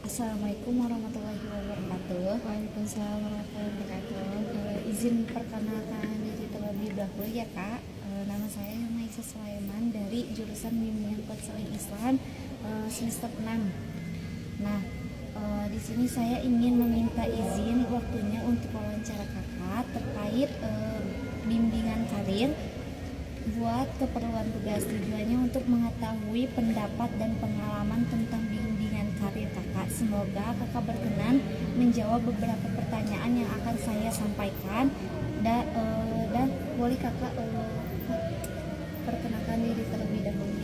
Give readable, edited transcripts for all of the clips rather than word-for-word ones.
Assalamualaikum warahmatullahi wabarakatuh. Waalaikumsalam warahmatullahi wabarakatuh. Izin perkenalkan diri terlebih dahulu ya Kak. Nama saya Maisa Sulaiman dari jurusan Bimbingan Konseling Islam semester 6. Nah, di sini saya ingin meminta izin waktunya untuk wawancara Kakak terkait bimbingan karir buat keperluan tugas. Tujuannya untuk mengetahui pendapat dan pengalaman tentang bimbingan karir Kakak. Semoga Kakak berkenan menjawab beberapa pertanyaan yang akan saya sampaikan dan boleh Kakak perkenalkan diri terlebih dahulu.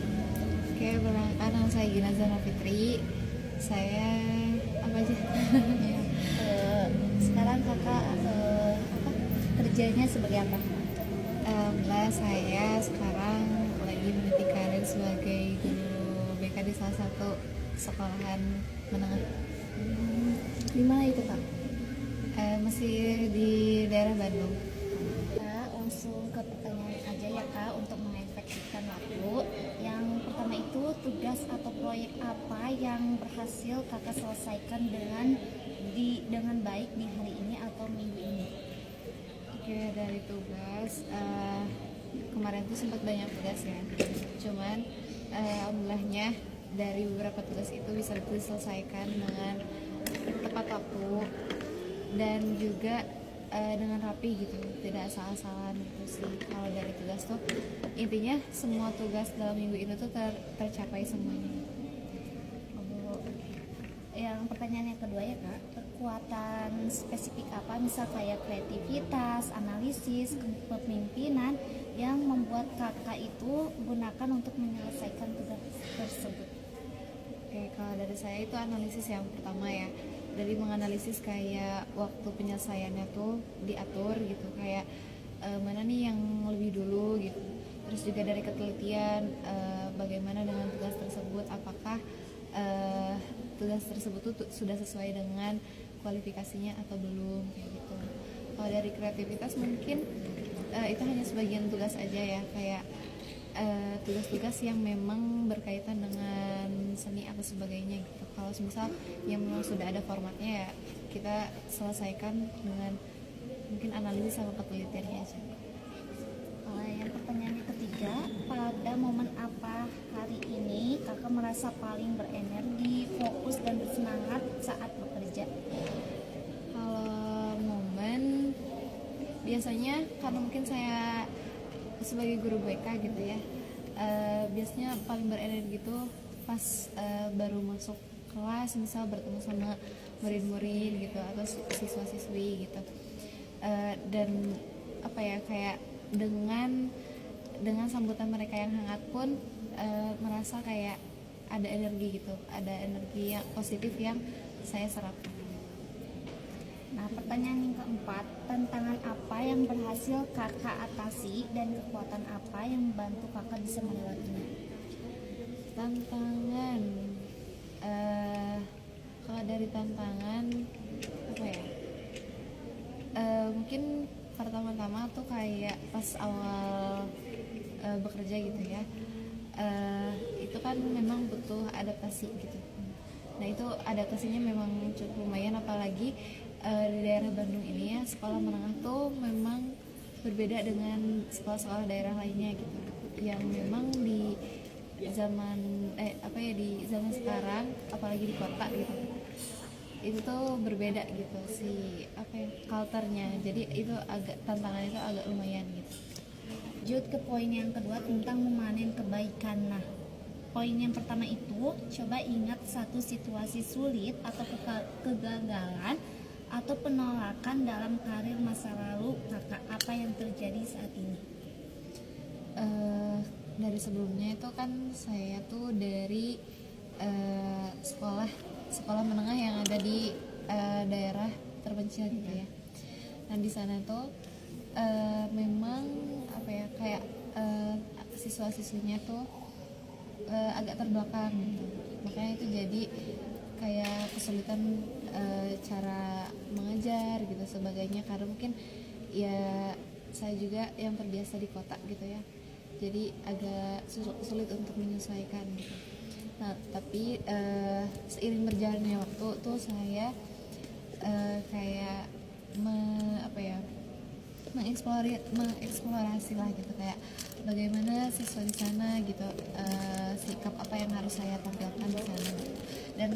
Oke, perkenalkan nama saya Gina Zana Fitri. Saya apa aja? Ya, sekarang Kakak kerjanya sebagai apa? Alhamdulillah saya sekarang lagi meniti karir sebagai guru BK di salah satu sekolahan menengah. Di mana itu Kak? Masih di daerah Bandung. Kak, langsung ke pertanyaan aja ya Kak untuk mengefektifkan waktu. Yang pertama itu tugas atau proyek apa yang berhasil Kakak selesaikan dengan baik di hari ini atau minggu ini? Oke, dari tugas kemarin tuh sempat banyak tugas ya. Cuman alhamdulillahnya dari beberapa tugas itu bisa diselesaikan dengan tepat waktu dan juga dengan rapi gitu, tidak salah-salahan gitu sih. Kalau dari tugas tuh intinya semua tugas dalam minggu itu tuh tercapai semuanya. Oh, yang pertanyaan yang kedua ya Kak, kekuatan spesifik apa misal kayak kreativitas, analisis, kepemimpinan yang membuat Kakak itu gunakan untuk menyelesaikan tugas tersebut? Oke, kalau dari saya itu analisis yang pertama ya. Dari menganalisis kayak waktu penyelesaiannya tuh diatur gitu, kayak mana nih yang lebih dulu gitu. Terus juga dari ketelitian bagaimana dengan tugas tersebut, apakah tugas tersebut tuh sudah sesuai dengan kualifikasinya atau belum kayak gitu. Kalau dari kreativitas mungkin itu hanya sebagian tugas aja ya, kayak tugas-tugas yang memang berkaitan dengan seni atau sebagainya gitu. Kalau misal yang memang sudah ada formatnya ya kita selesaikan dengan mungkin analisis sama ketelitiannya aja. Yang pertanyaan yang ketiga, pada momen apa hari ini Kakak merasa paling berenergi, fokus dan bersemangat saat bekerja? Kalau momen biasanya karena mungkin saya sebagai guru BK gitu ya, biasanya paling berenergi itu pas baru masuk kelas, misal bertemu sama murid-murid gitu atau siswa-siswi gitu, dan apa ya, kayak dengan sambutan mereka yang hangat pun merasa kayak ada energi gitu, ada energi yang positif yang saya serap. Nah, pertanyaan yang keempat, tantangan apa yang berhasil Kakak atasi dan kekuatan apa yang membantu Kakak bisa melewatinya? Tantangan kalau dari tantangan apa ya, mungkin pertama-tama tuh kayak pas awal bekerja gitu ya, itu kan memang butuh adaptasi gitu. Nah itu adaptasinya memang cukup lumayan, apalagi di daerah Bandung ini ya, sekolah menengah tuh memang berbeda dengan sekolah-sekolah daerah lainnya gitu, yang memang di zaman di zaman sekarang, apalagi di kota gitu, itu tuh berbeda gitu si culture-nya. Jadi itu tantangannya itu agak lumayan gitu. Lanjut ke poin yang kedua tentang memanen kebaikan. Nah, poin yang pertama itu, coba ingat satu situasi sulit atau kegagalan atau penolakan dalam karir masa lalu Kakak. Apa yang terjadi saat ini? Dari sebelumnya itu kan saya tuh dari sekolah menengah yang ada di daerah terpencil gitu ya. Nah di sana tuh memang apa ya, kayak siswa-siswinya tuh agak terbelakang gitu. Makanya itu jadi kayak kesulitan cara mengajar gitu sebagainya, karena mungkin ya saya juga yang terbiasa di kota gitu ya, jadi agak sulit untuk menyesuaikan gitu. Nah, tapi seiring berjalannya waktu tuh saya kayak apa ya, mengeksplorasi lah gitu, kayak bagaimana siswa di sana gitu, sikap apa yang harus saya tampilkan di sana gitu. Dan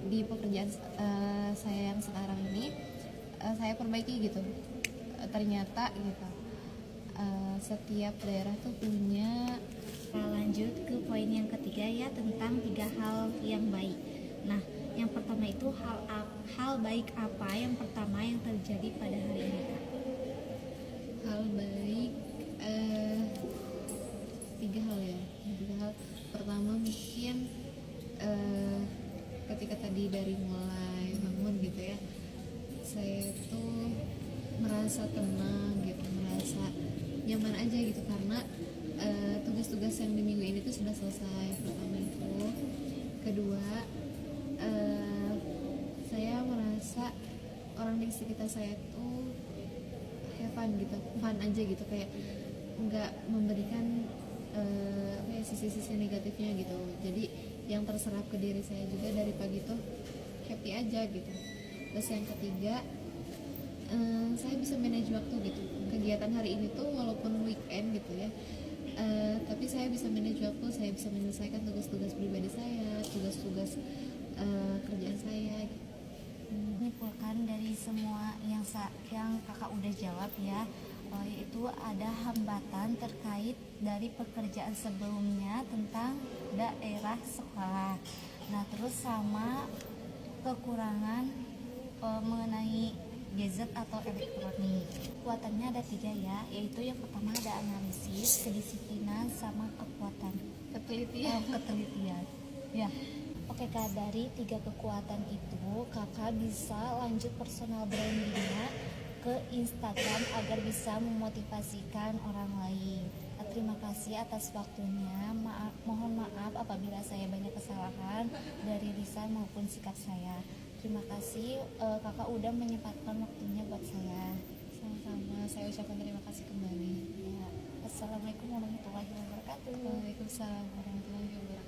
di pekerjaan saya yang sekarang ini saya perbaiki gitu. Ternyata gitu, setiap daerah tuh punya. Nah, lanjut ke poin yang ketiga ya, tentang 3 hal yang baik. Nah, yang pertama itu hal baik apa yang pertama yang terjadi pada hari ini, Kak? Hal baik, 3 hal ya. 3 hal pertama mungkin ketika tadi dari mulai bangun gitu ya, saya tuh merasa tenang gitu, merasa nyaman aja gitu, karena tugas-tugas yang di minggu ini tuh sudah selesai. Pertama itu. Kedua, saya merasa orang di sekitar saya tuh have fun gitu, fun aja gitu, kayak nggak memberikan apa ya, sisi-sisi negatifnya gitu. Jadi yang terserap ke diri saya juga dari pagi tuh happy aja gitu. Terus yang ketiga, saya bisa manage waktu gitu. Kegiatan hari ini tuh walaupun weekend gitu ya, tapi saya bisa manage waktu, saya bisa menyelesaikan tugas-tugas pribadi saya, tugas-tugas kerjaan saya gitu. Menyimpulkan dari semua yang kakak udah jawab ya, yaitu ada hambatan terkait dari pekerjaan sebelumnya tentang daerah sekolah. Nah, terus sama kekurangan mengenai gadget atau elektronik. Kekuatannya ada 3 ya, yaitu yang pertama ada analisis, kedisiplinan, sama kekuatan ketelitian. Ya. Oke Kak, dari 3 kekuatan itu kakak bisa lanjut personal brandingnya ke Instagram agar bisa memotivasikan orang lain. Terima kasih atas waktunya. Mohon maaf apabila saya banyak kesalahan dari lisan maupun sikap saya. Terima kasih kakak udah menyempatkan waktunya buat saya. Sama-sama, saya ucapkan terima kasih kembali. Ya. Assalamualaikum warahmatullahi wabarakatuh. Waalaikumsalam warahmatullahi wabarakatuh.